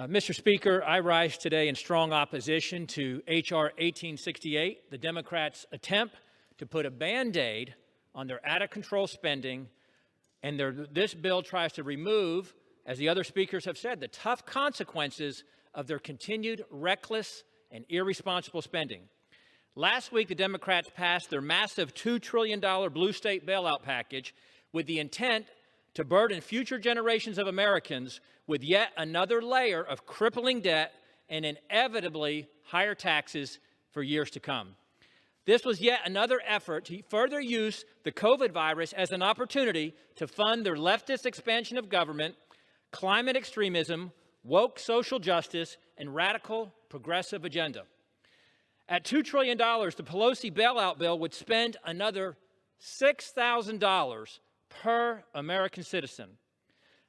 Mr. Speaker, I rise today in strong opposition to H.R. 1868, the Democrats' attempt to put a Band-Aid on their out-of-control spending, and this bill tries to remove, as the other speakers have said, the tough consequences of their continued reckless and irresponsible spending. Last week, the Democrats passed their massive $2 trillion Blue State Bailout package with the intent to burden future generations of Americans with yet another layer of crippling debt and inevitably higher taxes for years to come. This was yet another effort to further use the COVID virus as an opportunity to fund their leftist expansion of government, climate extremism, woke social justice, and radical progressive agenda. At $2 trillion, the Pelosi bailout bill would spend another $6,000 per American citizen.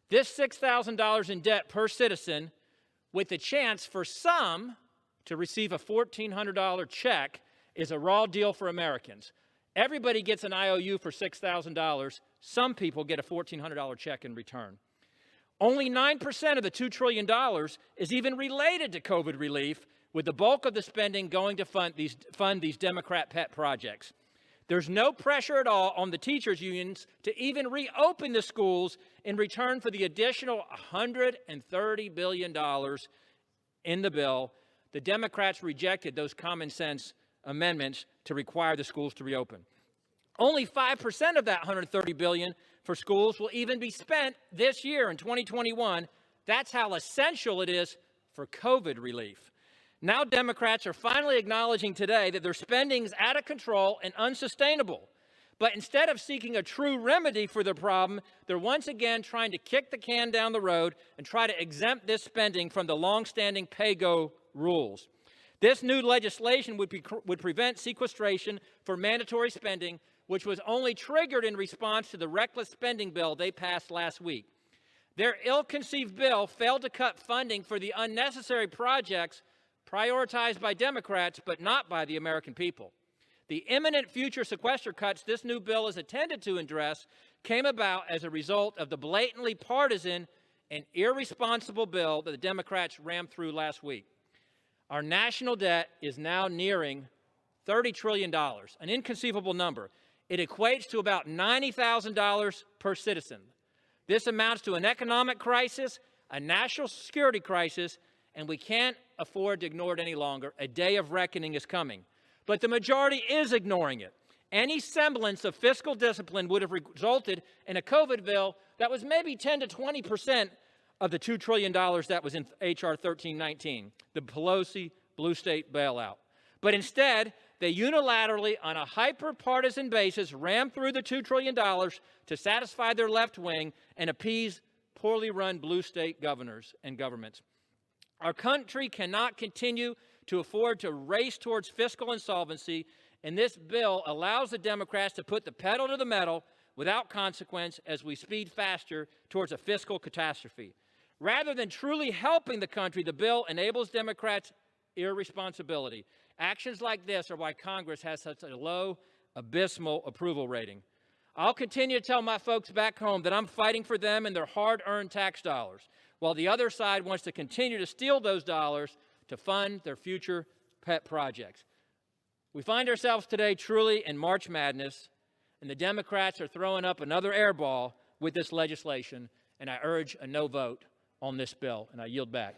This $6,000 in debt per citizen, with the chance for some to receive a $1,400 check, is a raw deal for Americans. Everybody gets an IOU for $6,000. Some people get a $1,400 check in return. Only 9% of the $2 trillion is even related to COVID relief, with the bulk of the spending going to fund these Democrat pet projects. There's no pressure at all on the teachers' unions to even reopen the schools in return for the additional $130 billion in the bill. The Democrats rejected those common sense amendments to require the schools to reopen. Only 5% of that $130 billion for schools will even be spent this year in 2021. That's how essential it is for COVID relief. Now Democrats are finally acknowledging today that their spending is out of control and unsustainable. But instead of seeking a true remedy for the problem, they're once again trying to kick the can down the road and try to exempt this spending from the longstanding PAYGO rules. This new legislation would prevent sequestration for mandatory spending, which was only triggered in response to the reckless spending bill they passed last week. Their ill-conceived bill failed to cut funding for the unnecessary projects prioritized by Democrats, but not by the American people. The imminent future sequester cuts this new bill is intended to address came about as a result of the blatantly partisan and irresponsible bill that the Democrats rammed through last week. Our national debt is now nearing $30 trillion, an inconceivable number. It equates to about $90,000 per citizen. This amounts to an economic crisis, a national security crisis, and we can't afford to ignore it any longer. A day of reckoning is coming. But the majority is ignoring it. Any semblance of fiscal discipline would have resulted in a COVID bill that was maybe 10 to 20% of the $2 trillion that was in H.R. 1319, the Pelosi Blue State Bailout. But instead, they unilaterally, on a hyper-partisan basis, rammed through the $2 trillion to satisfy their left wing and appease poorly run blue state governors and governments. Our country cannot continue to afford to race towards fiscal insolvency, and this bill allows the Democrats to put the pedal to the metal without consequence as we speed faster towards a fiscal catastrophe. Rather than truly helping the country, the bill enables Democrats' irresponsibility. Actions like this are why Congress has such a low, abysmal approval rating. I'll continue to tell my folks back home that I'm fighting for them and their hard-earned tax dollars, while the other side wants to continue to steal those dollars to fund their future pet projects. We find ourselves today truly in March Madness, and the Democrats are throwing up another airball with this legislation, and I urge a no vote on this bill, and I yield back.